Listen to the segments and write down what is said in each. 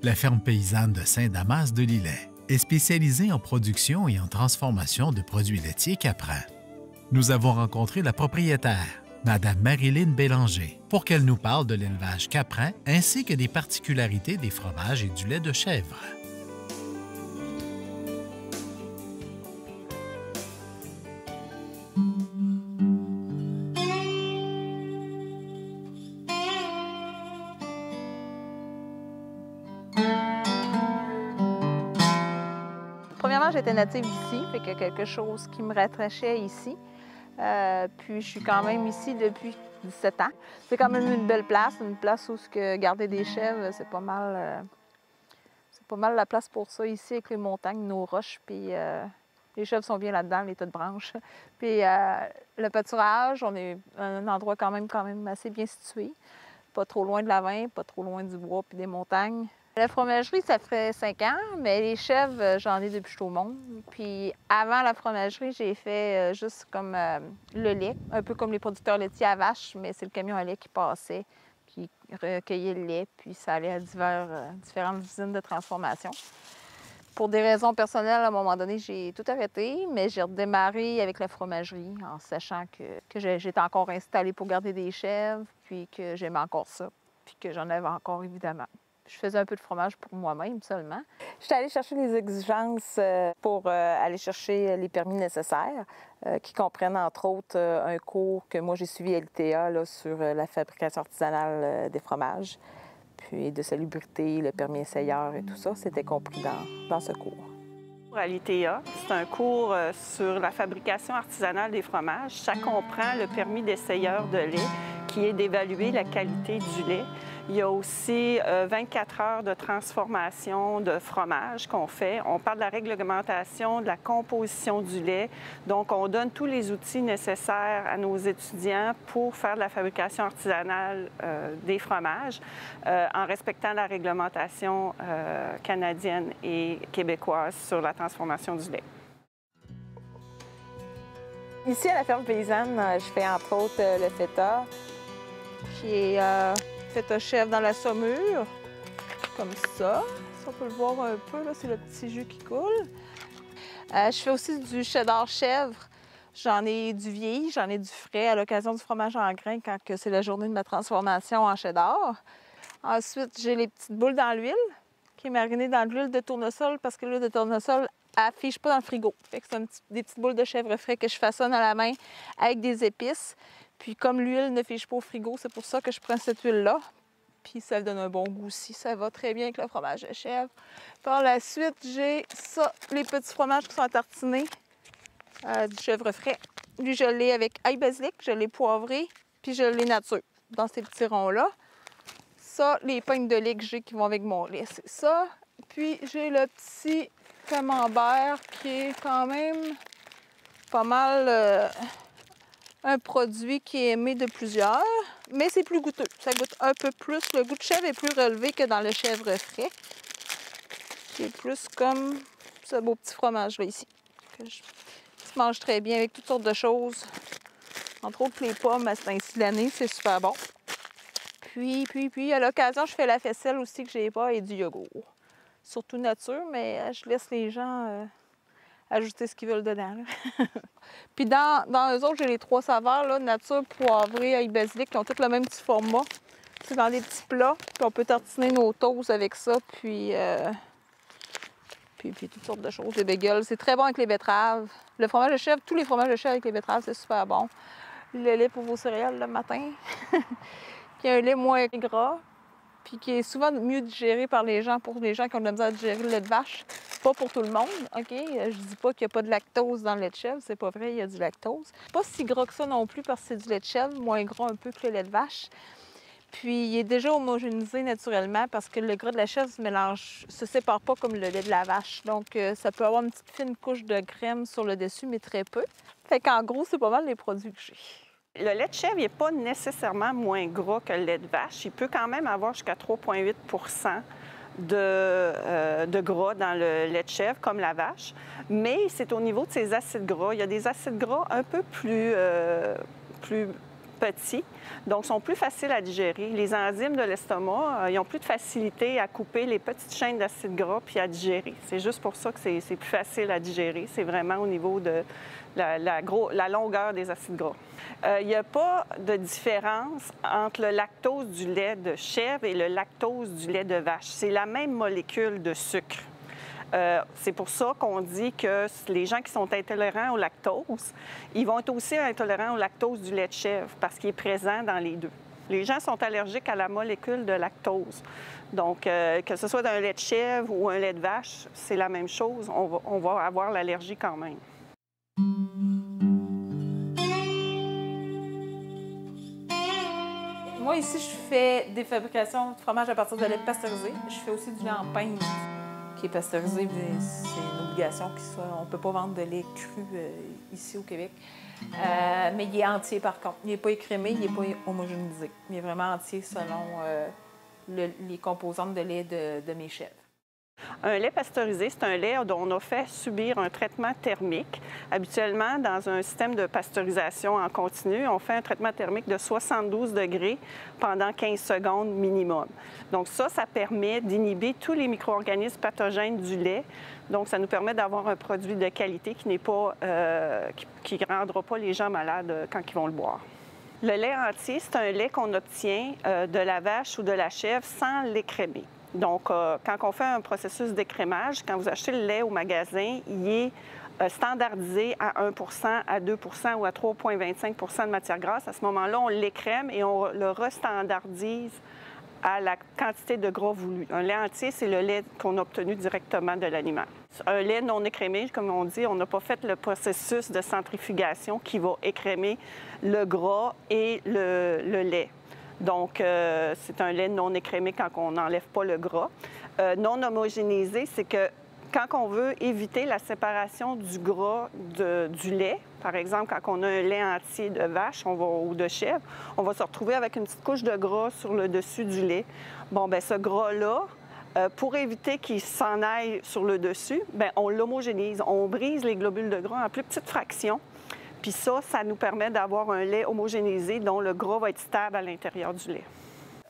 La ferme paysanne de Saint-Damas-de-Lillet est spécialisée en production et en transformation de produits laitiers caprins. Nous avons rencontré la propriétaire, Madame Marilyn Bélanger, pour qu'elle nous parle de l'élevage caprin ainsi que des particularités des fromages et du lait de chèvre. Premièrement, j'étais native d'ici, fait qu'il y a quelque chose qui me rattachait ici. Puis je suis quand même ici depuis 17 ans. C'est quand même une belle place, une place où garder des chèvres, c'est pas mal la place pour ça ici avec les montagnes, nos roches. Puis les chèvres sont bien là-dedans, les tas de branches. Puis le pâturage, on est à un endroit quand même assez bien situé. Pas trop loin de la vin, pas trop loin du bois puis des montagnes. La fromagerie, ça fait 5 ans, mais les chèvres, j'en ai depuis que je suis au monde. Puis avant la fromagerie, j'ai fait juste comme le lait, un peu comme les producteurs laitiers à vache, mais c'est le camion à lait qui passait, qui recueillait le lait, puis ça allait à différentes usines de transformation. Pour des raisons personnelles, à un moment donné, j'ai tout arrêté, mais j'ai redémarré avec la fromagerie en sachant que j'étais encore installée pour garder des chèvres, puis que j'aimais encore ça, puis que j'en avais encore évidemment. Je faisais un peu de fromage pour moi-même seulement. J'étais allée chercher les exigences pour aller chercher les permis nécessaires, qui comprennent entre autres un cours que moi j'ai suivi à l'ITA là, sur la fabrication artisanale des fromages, puis de salubrité, le permis essayeur et tout ça, c'était compris dans ce cours. À l'ITA, c'est un cours sur la fabrication artisanale des fromages. Ça comprend le permis d'essayeur de lait, qui est d'évaluer la qualité du lait. Il y a aussi 24 heures de transformation de fromage qu'on fait. On parle de la réglementation, de la composition du lait. Donc, on donne tous les outils nécessaires à nos étudiants pour faire de la fabrication artisanale des fromages en respectant la réglementation canadienne et québécoise sur la transformation du lait. Ici, à la ferme paysanne, je fais entre autres le feta, qui est feta chèvre dans la saumure, comme ça. Si on peut le voir un peu, là, c'est le petit jus qui coule. Je fais aussi du cheddar chèvre. J'en ai du vieilli, j'en ai du frais à l'occasion du fromage en grains quand c'est la journée de ma transformation en cheddar. Ensuite, j'ai les petites boules dans l'huile, qui est marinée dans l'huile de tournesol parce que l'huile de tournesol affiche pas dans le frigo. Fait que c'est des petites boules de chèvre frais que je façonne à la main avec des épices. Puis comme l'huile ne fiche pas au frigo, c'est pour ça que je prends cette huile-là. Puis ça donne un bon goût aussi. Ça va très bien avec le fromage de chèvre. Par la suite, j'ai ça, les petits fromages qui sont tartinés, du chèvre frais. Lui, je l'ai avec ail basilic, je l'ai poivré, puis je l'ai nature dans ces petits ronds-là. Ça, les pagnes de lait que j'ai qui vont avec mon lait, c'est ça. Puis j'ai le petit camembert qui est quand même pas mal un produit qui est aimé de plusieurs, mais c'est plus goûteux. Ça goûte un peu plus. Le goût de chèvre est plus relevé que dans le chèvre frais, qui est plus comme ce beau petit fromage-là ici, qui se mange très bien avec toutes sortes de choses. Entre autres, les pommes à cet ainsi de l'année, c'est super bon. Puis, à l'occasion, je fais la faisselle aussi que j'ai pas et du yogourt. Surtout nature, mais je laisse les gens ajouter ce qu'ils veulent dedans. Puis dans eux autres, j'ai les 3 saveurs, là, nature, poivrée, ail basilic, qui ont tous le même petit format. C'est dans des petits plats, puis on peut tartiner nos toasts avec ça, puis toutes sortes de choses, des bagels. C'est très bon avec les betteraves. Le fromage de chèvre, tous les fromages de chèvre avec les betteraves, c'est super bon. Le lait pour vos céréales le matin, qui est un lait moins gras, puis qui est souvent mieux digéré par les gens, pour les gens qui ont de la misère à digérer le lait de vache. Pas pour tout le monde, OK? Je dis pas qu'il n'y a pas de lactose dans le lait de chèvre, c'est pas vrai, il y a du lactose. Pas si gras que ça non plus parce que c'est du lait de chèvre, moins gras un peu que le lait de vache. Puis il est déjà homogénéisé naturellement parce que le gras de la chèvre se sépare pas comme le lait de la vache. Donc ça peut avoir une petite fine couche de crème sur le dessus, mais très peu. Fait qu'en gros, c'est pas mal les produits que j'ai. Le lait de chèvre n'est pas nécessairement moins gras que le lait de vache. Il peut quand même avoir jusqu'à 3,8 de gras dans le lait de chèvre, comme la vache. Mais c'est au niveau de ses acides gras. Il y a des acides gras un peu plus petits, donc sont plus faciles à digérer. Les enzymes de l'estomac, ils ont plus de facilité à couper les petites chaînes d'acide gras puis à digérer. C'est juste pour ça que c'est plus facile à digérer. C'est vraiment au niveau de la longueur des acides gras. Il n'y a pas de différence entre le lactose du lait de chèvre et le lactose du lait de vache. C'est la même molécule de sucre. C'est pour ça qu'on dit que les gens qui sont intolérants au lactose, ils vont être aussi intolérants au lactose du lait de chèvre parce qu'il est présent dans les deux. Les gens sont allergiques à la molécule de lactose. Donc, que ce soit d'un lait de chèvre ou un lait de vache, c'est la même chose. On va avoir l'allergie quand même. Moi, ici, je fais des fabrications de fromage à partir de lait pasteurisé. Je fais aussi du lait en pain qui est pasteurisé. C'est une obligation on ne peut pas vendre de lait cru ici au Québec. Mais il est entier, par contre. Il n'est pas écrémé, il n'est pas homogénéisé. Il est vraiment entier selon les composantes de lait de mes chèvres. Un lait pasteurisé, c'est un lait dont on a fait subir un traitement thermique. Habituellement, dans un système de pasteurisation en continu, on fait un traitement thermique de 72 degrés pendant 15 secondes minimum. Donc ça permet d'inhiber tous les micro-organismes pathogènes du lait. Donc ça nous permet d'avoir un produit de qualité qui ne rendra pas les gens malades quand ils vont le boire. Le lait entier, c'est un lait qu'on obtient de la vache ou de la chèvre sans l'écrémer. Donc, quand on fait un processus d'écrémage, quand vous achetez le lait au magasin, il est standardisé à 1 à 2 ou à 3,25 de matière grasse. À ce moment-là, on l'écrème et on le restandardise à la quantité de gras voulu. Un lait entier, c'est le lait qu'on a obtenu directement de l'animal. Un lait non écrémé, comme on dit, on n'a pas fait le processus de centrifugation qui va écrémer le gras et le lait. Donc, c'est un lait non écrémé quand on n'enlève pas le gras. Non homogénéisé, c'est que quand on veut éviter la séparation du gras du lait, par exemple, quand on a un lait entier de vache ou de chèvre, on va se retrouver avec une petite couche de gras sur le dessus du lait. Bon, bien, ce gras-là, pour éviter qu'il s'en aille sur le dessus, bien, on l'homogénise. On brise les globules de gras en plus petites fractions. Puis ça nous permet d'avoir un lait homogénéisé dont le gras va être stable à l'intérieur du lait.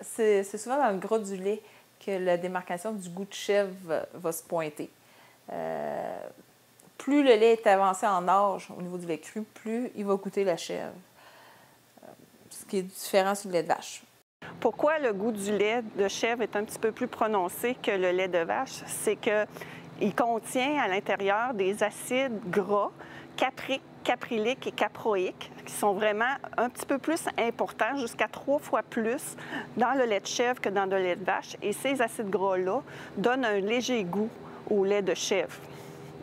C'est souvent dans le gras du lait que la démarcation du goût de chèvre va se pointer. Plus le lait est avancé en âge au niveau du lait cru, plus il va goûter la chèvre. Ce qui est différent sur le lait de vache. Pourquoi le goût du lait de chèvre est un petit peu plus prononcé que le lait de vache? C'est qu'il contient à l'intérieur des acides gras capriques, capryliques et caproïques, qui sont vraiment un petit peu plus importants, jusqu'à 3 fois plus dans le lait de chèvre que dans le lait de vache. Et ces acides gras-là donnent un léger goût au lait de chèvre.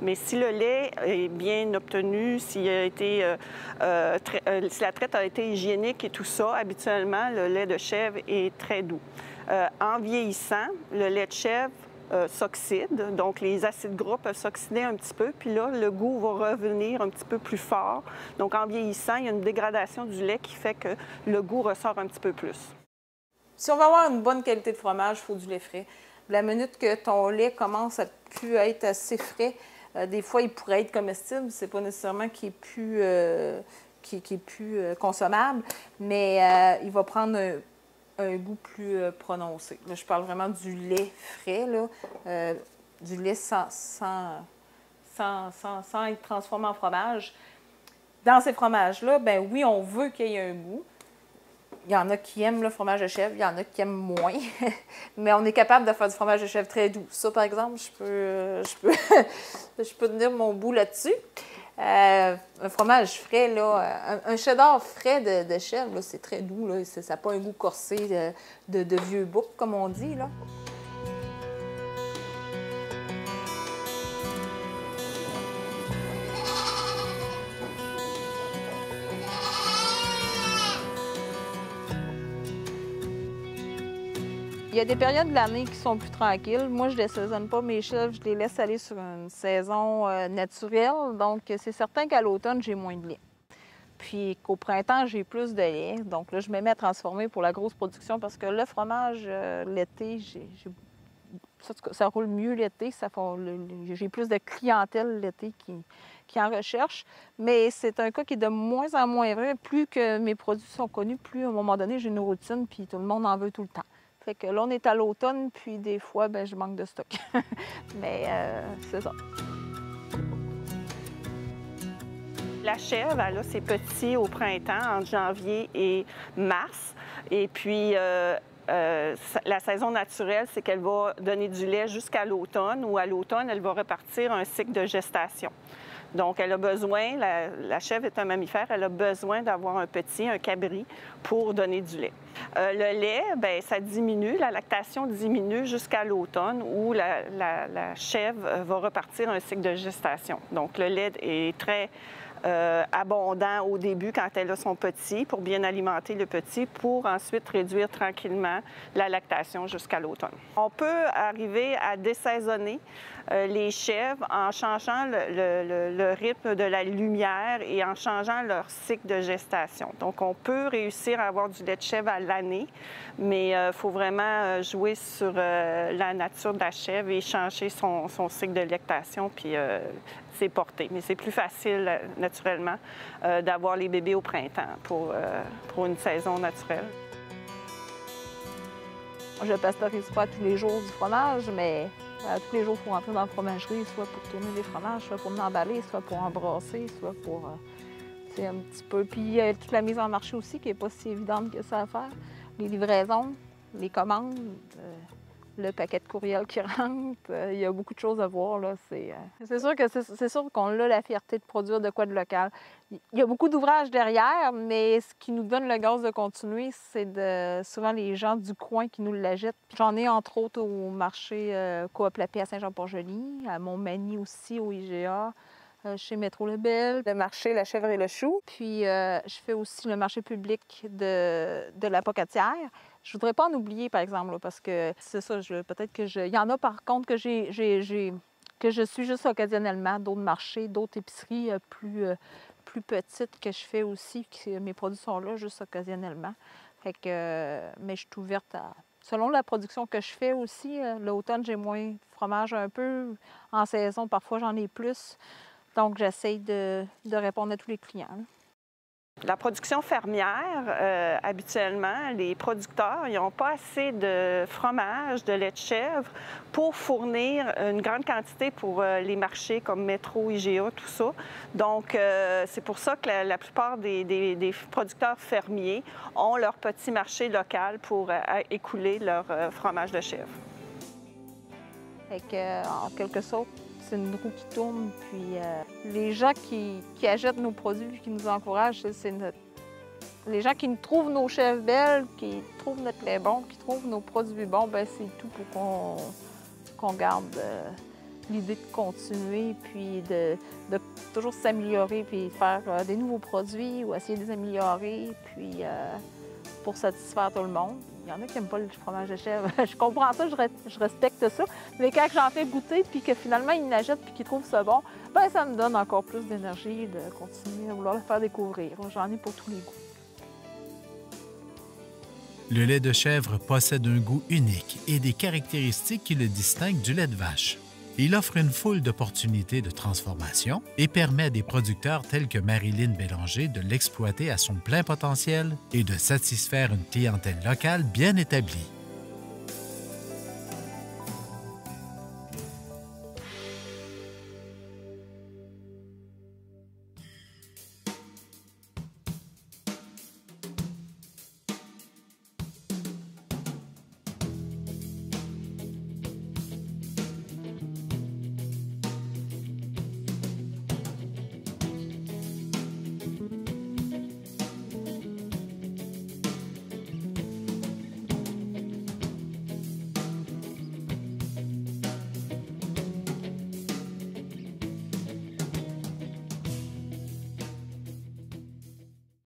Mais si le lait est bien obtenu, si la traite a été hygiénique et tout ça, habituellement, le lait de chèvre est très doux. En vieillissant, le lait de chèvre s'oxyde, donc les acides gras peuvent s'oxyder un petit peu, puis là, le goût va revenir un petit peu plus fort. Donc, en vieillissant, il y a une dégradation du lait qui fait que le goût ressort un petit peu plus. Si on veut avoir une bonne qualité de fromage, il faut du lait frais. La minute que ton lait commence à plus être assez frais, des fois, il pourrait être comestible. C'est pas nécessairement qu'il est plus consommable, mais il va prendre un goût plus prononcé. Là, je parle vraiment du lait frais, là, du lait sans être transformé en fromage. Dans ces fromages-là, ben oui, on veut qu'il y ait un goût. Il y en a qui aiment le fromage de chèvre, il y en a qui aiment moins. Mais on est capable de faire du fromage de chèvre très doux. Ça, par exemple, je peux tenir mon bout là-dessus. Un fromage frais, là, un cheddar frais de chèvre, c'est très doux. Là, ça n'a pas un goût corsé de vieux bouc, comme on dit, là. Il y a des périodes de l'année qui sont plus tranquilles. Moi, je ne désaisonne pas mes chèvres, je les laisse aller sur une saison naturelle. Donc, c'est certain qu'à l'automne, j'ai moins de lait. Puis qu'au printemps, j'ai plus de lait. Donc là, je me mets à transformer pour la grosse production parce que le fromage, l'été, j'ai ça roule mieux l'été. J'ai plus de clientèle l'été qui en recherche. Mais c'est un cas qui est de moins en moins vrai. Plus que mes produits sont connus, plus à un moment donné, j'ai une routine, puis tout le monde en veut tout le temps. Fait que là, on est à l'automne, puis des fois, ben, je manque de stock. Mais c'est ça. La chèvre, elle a ses petits au printemps, entre janvier et mars. Et puis, la saison naturelle, c'est qu'elle va donner du lait jusqu'à l'automne, ou à l'automne, elle va repartir un cycle de gestation. Donc, elle a besoin, la chèvre est un mammifère, elle a besoin d'avoir un petit, un cabri, pour donner du lait. Le lait, bien, ça diminue, la lactation diminue jusqu'à l'automne, où la chèvre va repartir un cycle de gestation. Donc, le lait est très abondant au début quand elle a son petit, pour bien alimenter le petit, pour ensuite réduire tranquillement la lactation jusqu'à l'automne. On peut arriver à désaisonner les chèvres en changeant le rythme de la lumière et en changeant leur cycle de gestation. Donc, on peut réussir à avoir du lait de chèvre à l'année, mais il faut vraiment jouer sur la nature de la chèvre et changer son cycle de lactation, puis ses portées. Mais c'est plus facile, naturellement, d'avoir les bébés au printemps pour une saison naturelle. Je ne pasteurise pas tous les jours du fromage, mais tous les jours, il faut rentrer dans la fromagerie, soit pour tourner les fromages, soit pour l'emballer, soit pour embrasser, soit pour... c'est un petit peu... Puis toute la mise en marché aussi, qui n'est pas si évidente que ça à faire. Les livraisons, les commandes, le paquet de courriel qui rentre, il y a beaucoup de choses à voir, là. C'est sûr que c'est sûr qu'on a la fierté de produire de quoi de local. Il y a beaucoup d'ouvrages derrière, mais ce qui nous donne le gaz de continuer, c'est souvent les gens du coin qui nous l'achètent. J'en ai entre autres au marché Coop La Paix à Saint-Jean-Port-Joli, à Montmagny aussi, au IGA, chez Métro Lebel, le marché La Chèvre et le Chou. Puis je fais aussi le marché public de la Pocatière. Je voudrais pas en oublier, par exemple, là, parce que c'est ça, peut-être que il y en a par contre que que je suis juste occasionnellement, d'autres marchés, d'autres épiceries plus petites que je fais aussi, que mes produits sont là juste occasionnellement. Fait que, mais je suis ouverte à... Selon la production que je fais aussi, l'automne, j'ai moins de fromage un peu. En saison, parfois, j'en ai plus. Donc, j'essaye de répondre à tous les clients, là. La production fermière, habituellement, les producteurs n'ont pas assez de fromage, de lait de chèvre pour fournir une grande quantité pour les marchés comme Métro, IGA, tout ça. Donc, c'est pour ça que la plupart des producteurs fermiers ont leur petit marché local pour écouler leur fromage de chèvre. Fait que, en quelque sorte, c'est une roue qui tourne, puis les gens qui achètent nos produits et qui nous encouragent, les gens qui nous trouvent nos chèvres belles, qui trouvent notre lait bon, qui trouvent nos produits bons, bien, c'est tout pour qu'on garde l'idée de continuer, puis de toujours s'améliorer, puis faire des nouveaux produits ou essayer de les améliorer, puis pour satisfaire tout le monde. Il y en a qui n'aiment pas le fromage de chèvre. Je comprends ça, je respecte ça. Mais quand j'en fais goûter, puis que finalement, ils l'achètent puis qu'ils trouvent ça bon, bien, ça me donne encore plus d'énergie de continuer à vouloir le faire découvrir. J'en ai pour tous les goûts. Le lait de chèvre possède un goût unique et des caractéristiques qui le distinguent du lait de vache. Il offre une foule d'opportunités de transformation et permet à des producteurs tels que Marilyn Bélanger de l'exploiter à son plein potentiel et de satisfaire une clientèle locale bien établie.